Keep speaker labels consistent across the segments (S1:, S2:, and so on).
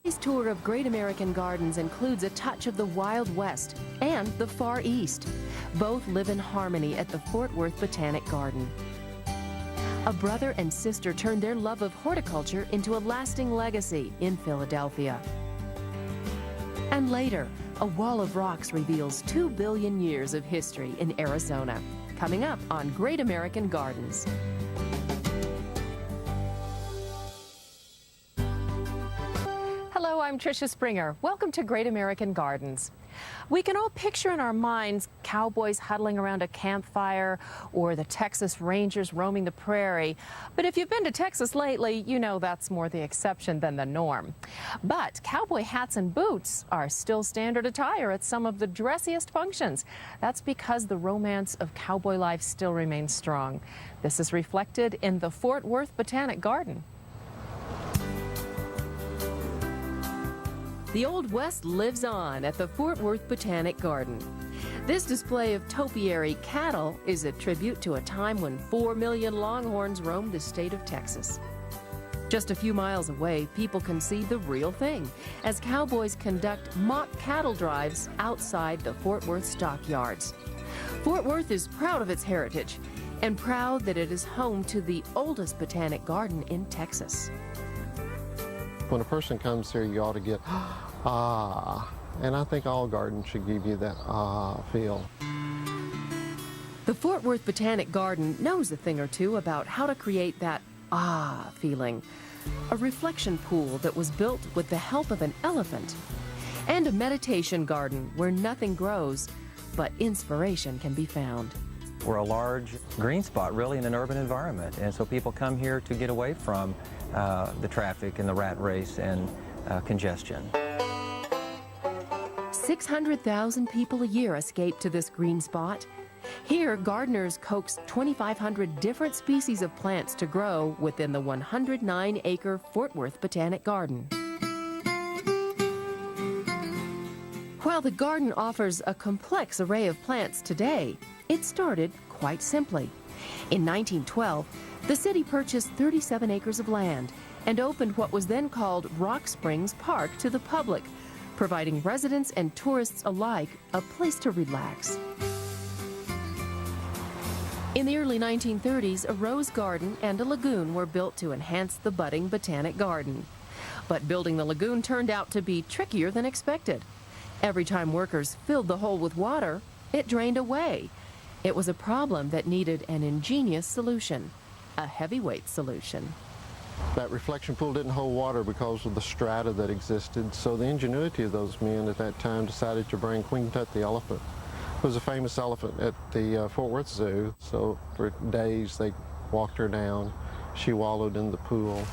S1: Today's tour of Great American Gardens includes a touch of the Wild West and the Far East. Both live in harmony at the Fort Worth Botanic Garden. A brother and sister turned their love of horticulture into a lasting legacy in Philadelphia. And later, a wall of rocks reveals 2 billion years of history in Arizona. Coming up on Great American Gardens. Hello, I'm Tricia Springer. Welcome to Great American Gardens. We can all picture in our minds cowboys huddling around a campfire or the Texas Rangers roaming the prairie. But if you've been to Texas lately, you know that's more the exception than the norm. But cowboy hats and boots are still standard attire at some of the dressiest functions. That's because the romance of cowboy life still remains strong. This is reflected in the Fort Worth Botanic Garden. The Old West lives on at the Fort Worth Botanic Garden. This display of topiary cattle is a tribute to a time when 4 million longhorns roamed the state of Texas. Just a few miles away, people can see the real thing as cowboys conduct mock cattle drives outside the Fort Worth stockyards. Fort Worth is proud of its heritage and proud that it is home to the oldest botanic garden in Texas.
S2: When a person comes here, you ought to get, ah, and I think all gardens should give you that ah feel.
S1: The Fort Worth Botanic Garden knows a thing or two about how to create that ah feeling. A reflection pool that was built with the help of an elephant, and a meditation garden where nothing grows, but inspiration can be found.
S3: We're a large green spot, really, in an urban environment, and so people come here to get away from the traffic and the rat race and congestion.
S1: 600,000 people a year escape to this green spot. Here, gardeners coax 2,500 different species of plants to grow within the 109-acre Fort Worth Botanic Garden. While the garden offers a complex array of plants today, it started quite simply. In 1912, the city purchased 37 acres of land and opened what was then called Rock Springs Park to the public, providing residents and tourists alike a place to relax. In the early 1930s, a rose garden and a lagoon were built to enhance the budding botanic garden. But building the lagoon turned out to be trickier than expected. Every time workers filled the hole with water, it drained away. It was a problem that needed an ingenious solution, a heavyweight solution.
S2: That reflection pool didn't hold water because of the strata that existed, so the ingenuity of those men at that time decided to bring Queen Tut the elephant. It was a famous elephant at the Fort Worth Zoo, so for days they walked her down. She wallowed in the pool.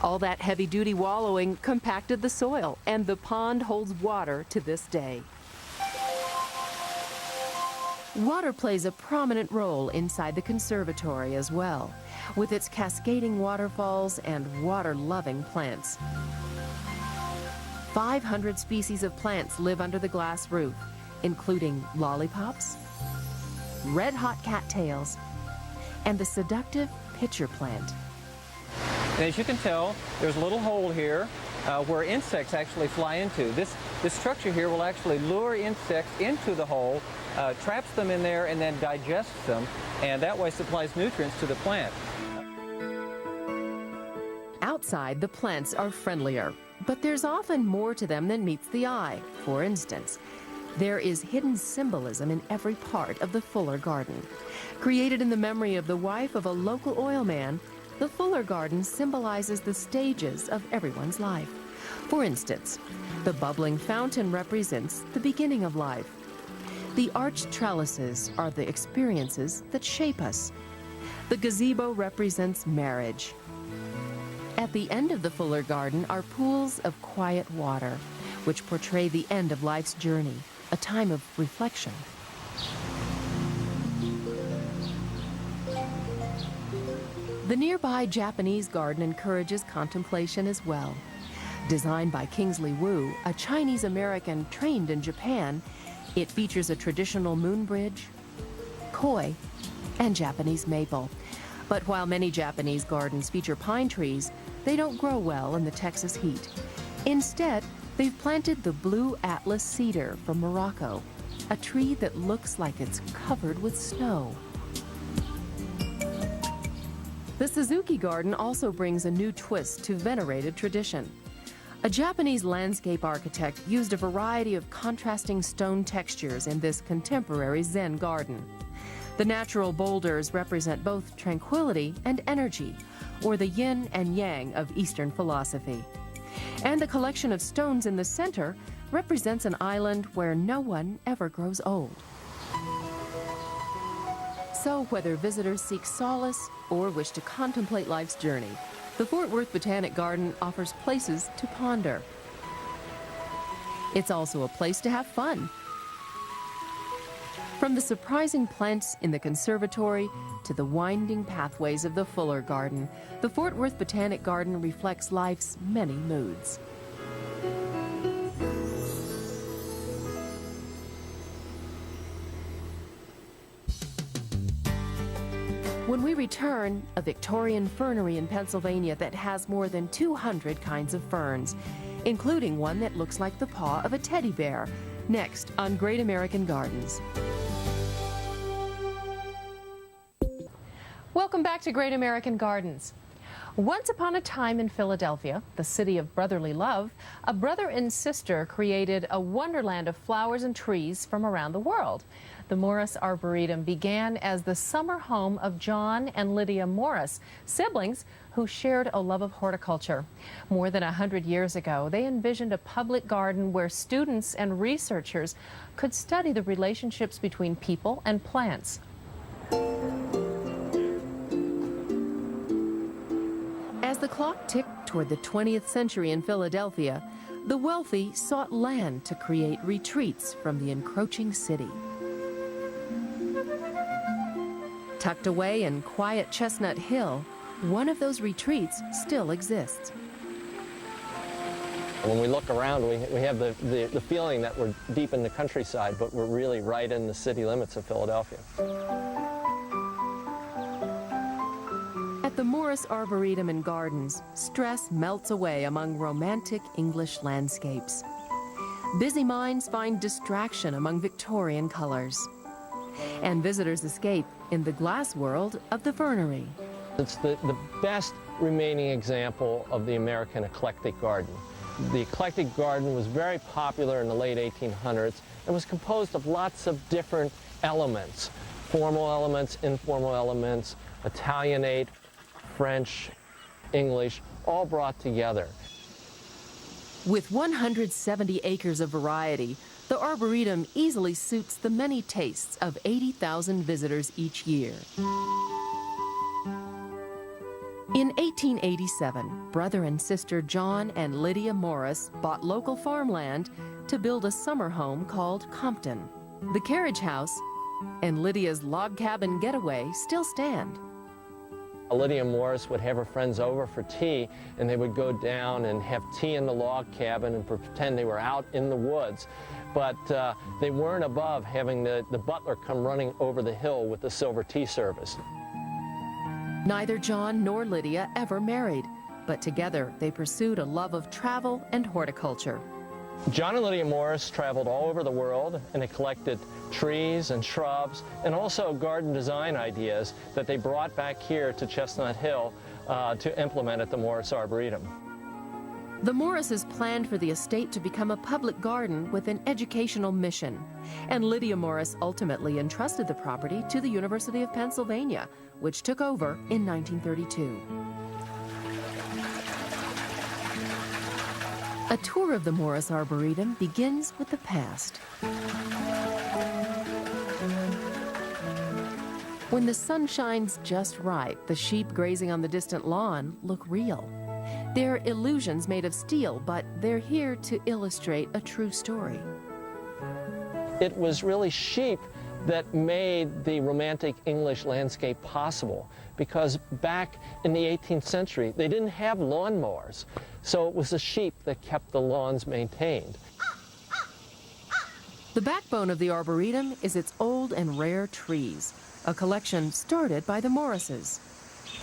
S1: All that heavy-duty wallowing compacted the soil, and the pond holds water to this day. Water plays a prominent role inside the conservatory as well, with its cascading waterfalls and water-loving plants. 500 species of plants live under the glass roof, including lollipops, red-hot cattails, and the seductive pitcher plant.
S3: And as you can tell, there's a little hole here where insects actually fly into. This structure here will actually lure insects into the hole, traps them in there, and then digests them, and that way supplies nutrients to the plant.
S1: Outside, the plants are friendlier, but there's often more to them than meets the eye. For instance, there is hidden symbolism in every part of the Fuller Garden. Created in the memory of the wife of a local oil man, the Fuller Garden symbolizes the stages of everyone's life. For instance, the bubbling fountain represents the beginning of life. The arched trellises are the experiences that shape us. The gazebo represents marriage. At the end of the Fuller Garden are pools of quiet water, which portray the end of life's journey, a time of reflection. The nearby Japanese garden encourages contemplation as well. Designed by Kingsley Wu, a Chinese-American trained in Japan, it features a traditional moon bridge, koi, and Japanese maple. But while many Japanese gardens feature pine trees, they don't grow well in the Texas heat. Instead, they've planted the blue Atlas cedar from Morocco, a tree that looks like it's covered with snow. The Suzuki Garden also brings a new twist to venerated tradition. A Japanese landscape architect used a variety of contrasting stone textures in this contemporary Zen garden. The natural boulders represent both tranquility and energy, or the yin and yang of Eastern philosophy. And the collection of stones in the center represents an island where no one ever grows old. So whether visitors seek solace or wish to contemplate life's journey, the Fort Worth Botanic Garden offers places to ponder. It's also a place to have fun. From the surprising plants in the conservatory to the winding pathways of the Fuller Garden, the Fort Worth Botanic Garden reflects life's many moods. When we return, a Victorian fernery in Pennsylvania that has more than 200 kinds of ferns, including one that looks like the paw of a teddy bear. Next on Great American Gardens. Welcome back to Great American Gardens. Once upon a time in Philadelphia, the city of brotherly love, a brother and sister created a wonderland of flowers and trees from around the world. The Morris Arboretum began as the summer home of John and Lydia Morris, siblings who shared a love of horticulture. More than 100 years ago, they envisioned a public garden where students and researchers could study the relationships between people and plants. As the clock ticked toward the 20th century in Philadelphia, the wealthy sought land to create retreats from the encroaching city. Tucked away in quiet Chestnut Hill, one of those retreats still exists.
S4: When we look around, we have the feeling that we're deep in the countryside, but we're really right in the city limits of Philadelphia.
S1: At the Morris Arboretum and Gardens, stress melts away among romantic English landscapes. Busy minds find distraction among Victorian colors. And visitors escape in the glass world of the fernery.
S4: It's the best remaining example of the American eclectic garden. The eclectic garden was very popular in the late 1800s and was composed of lots of different elements, formal elements, informal elements, Italianate, French, English, all brought together.
S1: With 170 acres of variety, the Arboretum easily suits the many tastes of 80,000 visitors each year. In 1887, brother and sister John and Lydia Morris bought local farmland to build a summer home called Compton. The carriage house and Lydia's log cabin getaway still stand.
S4: Lydia Morris would have her friends over for tea, and they would go down and have tea in the log cabin and pretend they were out in the woods. But they weren't above having the butler come running over the hill with the silver tea service.
S1: Neither John nor Lydia ever married, but together they pursued a love of travel and horticulture.
S4: John and Lydia Morris traveled all over the world, and they collected trees and shrubs and also garden design ideas that they brought back here to Chestnut Hill to implement at the Morris Arboretum.
S1: The Morrises planned for the estate to become a public garden with an educational mission, and Lydia Morris ultimately entrusted the property to the University of Pennsylvania, which took over in 1932. A tour of the Morris Arboretum begins with the past. When the sun shines just right, the sheep grazing on the distant lawn look real. They're illusions made of steel, but they're here to illustrate a true story.
S4: It was really sheep that made the romantic English landscape possible, because back in the 18th century, they didn't have lawnmowers. So it was the sheep that kept the lawns maintained.
S1: The backbone of the Arboretum is its old and rare trees, a collection started by the Morrises.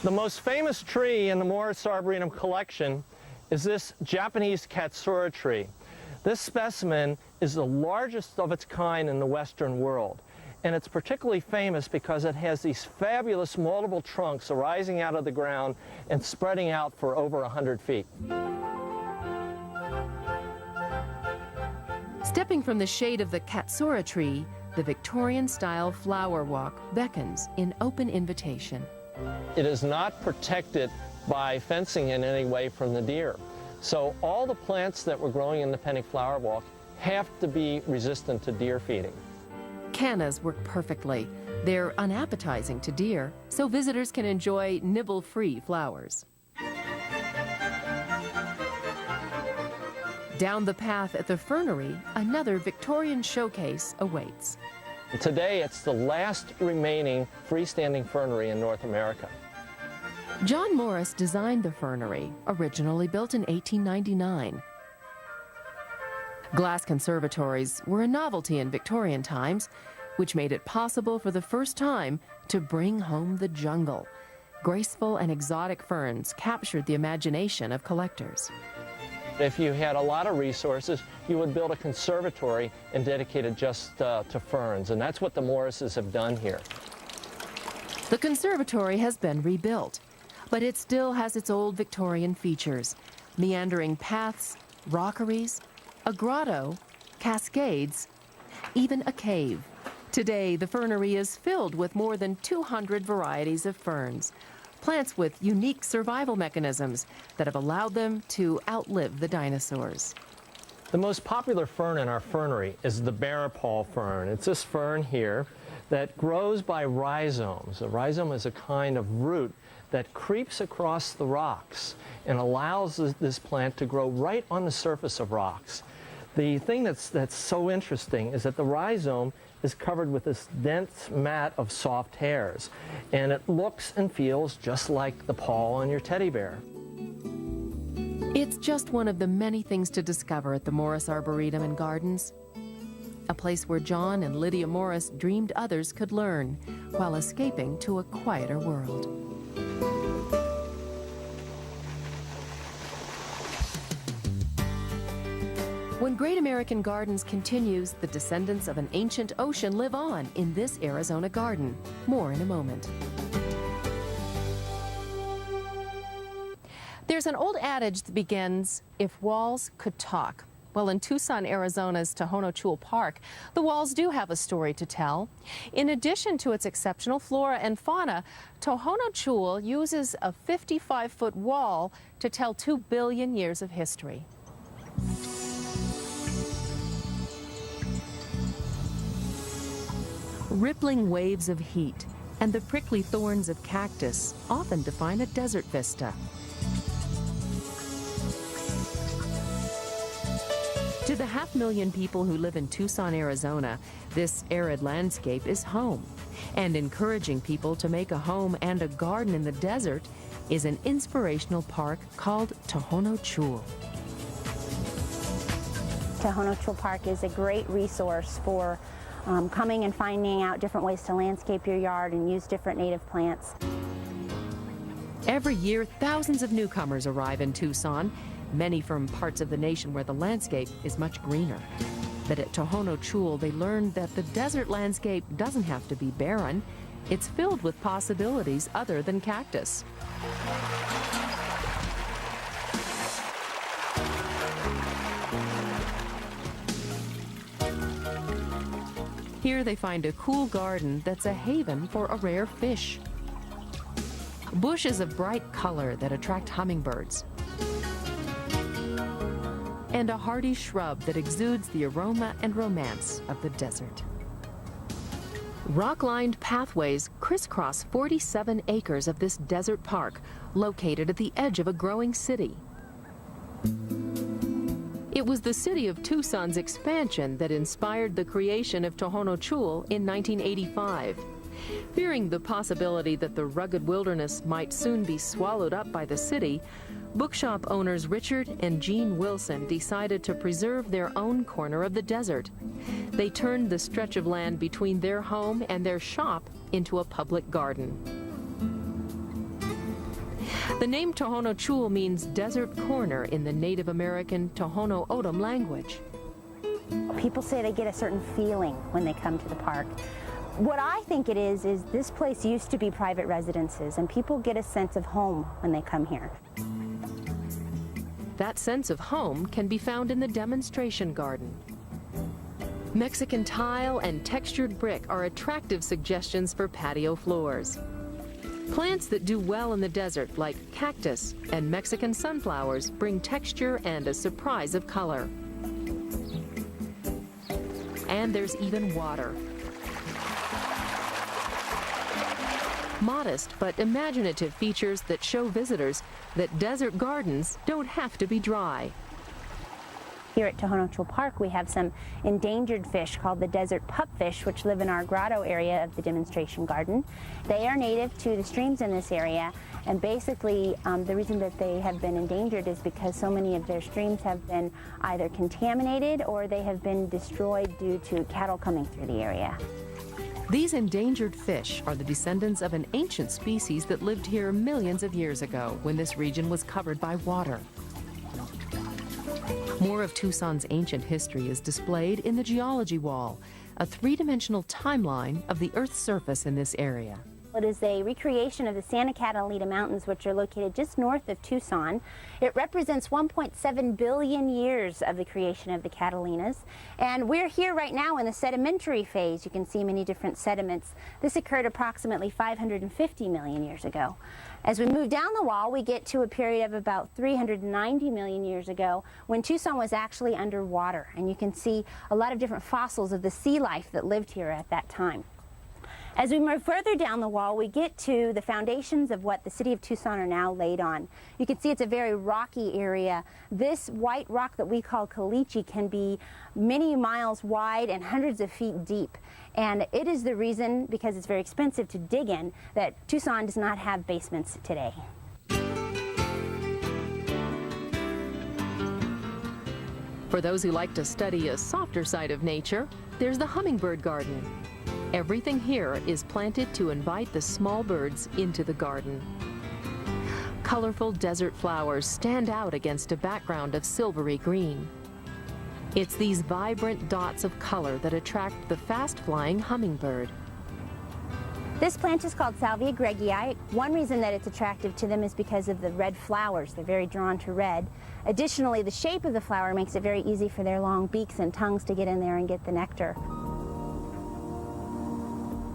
S4: The most famous tree in the Morris Arboretum collection is this Japanese Katsura tree. This specimen is the largest of its kind in the Western world. And it's particularly famous because it has these fabulous multiple trunks arising out of the ground and spreading out for over 100 feet.
S1: Stepping from the shade of the Katsura tree, the Victorian-style flower walk beckons in open invitation.
S4: It is not protected by fencing in any way from the deer. So all the plants that we're growing in the Botanic flower walk have to be resistant to deer feeding.
S1: Cannas work perfectly. They're unappetizing to deer, so visitors can enjoy nibble-free flowers. Down the path at the fernery, another Victorian showcase awaits.
S4: Today, it's the last remaining freestanding fernery in North America.
S1: John Morris designed the fernery, originally built in 1899. Glass conservatories were a novelty in Victorian times, which made it possible for the first time to bring home the jungle. Graceful and exotic ferns captured the imagination of collectors.
S4: If you had a lot of resources, you would build a conservatory and dedicate it just to ferns, and that's what the Morrises have done here.
S1: The conservatory has been rebuilt, but it still has its old Victorian features: meandering paths, rockeries, a grotto, cascades, even a cave. Today, the fernery is filled with more than 200 varieties of ferns, plants with unique survival mechanisms that have allowed them to outlive the dinosaurs.
S4: The most popular fern in our fernery is the barrowpaw fern. It's this fern here that grows by rhizomes. A rhizome is a kind of root that creeps across the rocks and allows this plant to grow right on the surface of rocks. The thing that's so interesting is that the rhizome is covered with this dense mat of soft hairs, and it looks and feels just like the paw on your teddy bear.
S1: It's just one of the many things to discover at the Morris Arboretum and Gardens, a place where John and Lydia Morris dreamed others could learn while escaping to a quieter world. When Great American Gardens continues, the descendants of an ancient ocean live on in this Arizona garden. More in a moment. There's an old adage that begins, "If walls could talk." Well, in Tucson, Arizona's Tohono Chul Park, the walls do have a story to tell. In addition to its exceptional flora and fauna, Tohono Chul uses a 55-foot wall to tell 2 billion years of history. Rippling waves of heat and the prickly thorns of cactus often define a desert vista. To the 500,000 people who live in Tucson, Arizona, this arid landscape is home. And encouraging people to make a home and a garden in the desert is an inspirational park called Tohono Chul.
S5: Tohono Chul Park is a great resource for coming and finding out different ways to landscape your yard and use different native plants.
S1: Every year, thousands of newcomers arrive in Tucson, many from parts of the nation where the landscape is much greener. But at Tohono Chul, they learned that the desert landscape doesn't have to be barren. It's filled with possibilities other than cactus. Here they find a cool garden that's a haven for a rare fish. Bushes of bright color that attract hummingbirds. And a hardy shrub that exudes the aroma and romance of the desert. Rock-lined pathways crisscross 47 acres of this desert park, located at the edge of a growing city. It was the city of Tucson's expansion that inspired the creation of Tohono Chul in 1985. Fearing the possibility that the rugged wilderness might soon be swallowed up by the city, bookshop owners Richard and Jean Wilson decided to preserve their own corner of the desert. They turned the stretch of land between their home and their shop into a public garden. The name Tohono Chul means desert corner in the Native American Tohono O'odham language.
S5: People say they get a certain feeling when they come to the park. What I think it is this place used to be private residences, and people get a sense of home when they come here.
S1: That sense of home can be found in the demonstration garden. Mexican tile and textured brick are attractive suggestions for patio floors. Plants that do well in the desert, like cactus and Mexican sunflowers, bring texture and a surprise of color. And there's even water. Modest but imaginative features that show visitors that desert gardens don't have to be dry.
S5: Here at Tohono Chul Park, we have some endangered fish called the desert pupfish, which live in our grotto area of the demonstration garden. They are native to the streams in this area, and basically the reason that they have been endangered is because so many of their streams have been either contaminated or they have been destroyed due to cattle coming through the area.
S1: These endangered fish are the descendants of an ancient species that lived here millions of years ago when this region was covered by water. More of Tucson's ancient history is displayed in the geology wall, a three-dimensional timeline of the Earth's surface in this area.
S5: It is a recreation of the Santa Catalina Mountains, which are located just north of Tucson. It represents 1.7 billion years of the creation of the Catalinas. And we're here right now in the sedimentary phase. You can see many different sediments. This occurred approximately 550 million years ago. As we move down the wall, we get to a period of about 390 million years ago when Tucson was actually underwater. And you can see a lot of different fossils of the sea life that lived here at that time. As we move further down the wall, we get to the foundations of what the city of Tucson are now laid on. You can see it's a very rocky area. This white rock that we call caliche can be many miles wide and hundreds of feet deep. And it is the reason, because it's very expensive to dig in, that Tucson does not have basements today.
S1: For those who like to study a softer side of nature, there's the hummingbird garden. Everything here is planted to invite the small birds into the garden. Colorful desert flowers stand out against a background of silvery green. It's these vibrant dots of color that attract the fast-flying hummingbird.
S5: This plant is called Salvia gregii. One reason that it's attractive to them is because of the red flowers. They're very drawn to red. Additionally, the shape of the flower makes it very easy for their long beaks and tongues to get in there and get the nectar.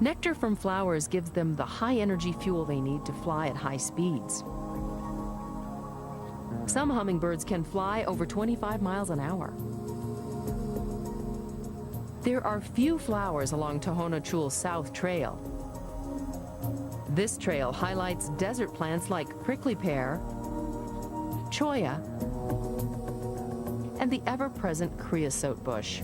S1: Nectar from flowers gives them the high-energy fuel they need to fly at high speeds. Some hummingbirds can fly over 25 miles an hour. There are few flowers along Tohono Chul's South Trail. This trail highlights desert plants like prickly pear, cholla, and the ever-present creosote bush.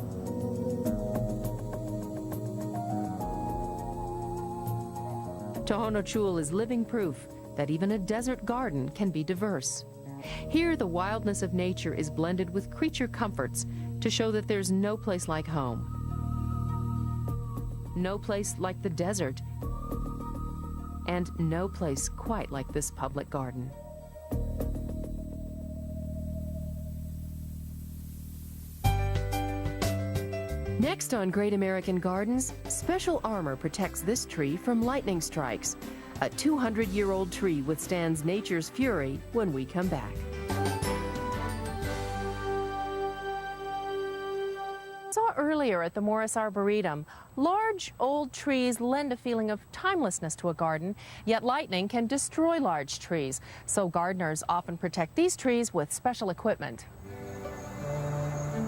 S1: Tohono Chul is living proof that even a desert garden can be diverse. Here, the wildness of nature is blended with creature comforts to show that there's no place like home. No place like the desert, and no place quite like this public garden. Next on Great American Gardens, special armor protects this tree from lightning strikes. A 200-year-old tree withstands nature's fury when we come back. Saw earlier at the Morris Arboretum, large old trees lend a feeling of timelessness to a garden, yet lightning can destroy large trees. So gardeners often protect these trees with special equipment.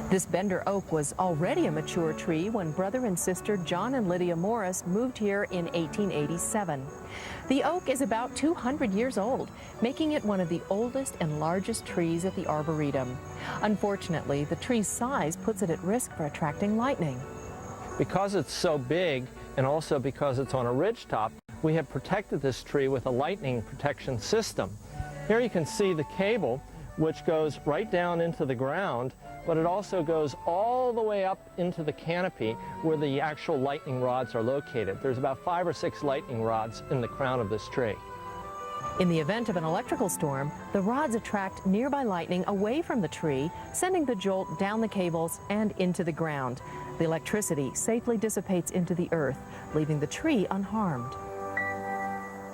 S1: This Bender oak was already a mature tree when brother and sister John and Lydia Morris moved here in 1887. The oak is about 200 years old, making it one of the oldest and largest trees at the Arboretum. Unfortunately, the tree's size puts it at risk for attracting lightning.
S4: Because it's so big, and also because it's on a ridgetop, we have protected this tree with a lightning protection system. Here you can see the cable, which goes right down into the ground, but it also goes all the way up into the canopy where the actual lightning rods are located. There's about 5 or 6 lightning rods in the crown of this tree.
S1: In the event of an electrical storm, the rods attract nearby lightning away from the tree, sending the jolt down the cables and into the ground. The electricity safely dissipates into the earth, leaving the tree unharmed.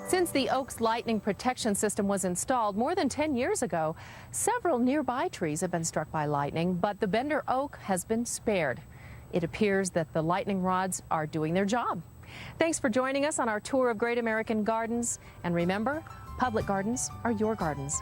S1: Since the oak's lightning protection system was installed more than 10 years ago, several nearby trees have been struck by lightning, but the Bender oak has been spared. It appears that the lightning rods are doing their job. Thanks for joining us on our tour of Great American Gardens. And remember, public gardens are your gardens.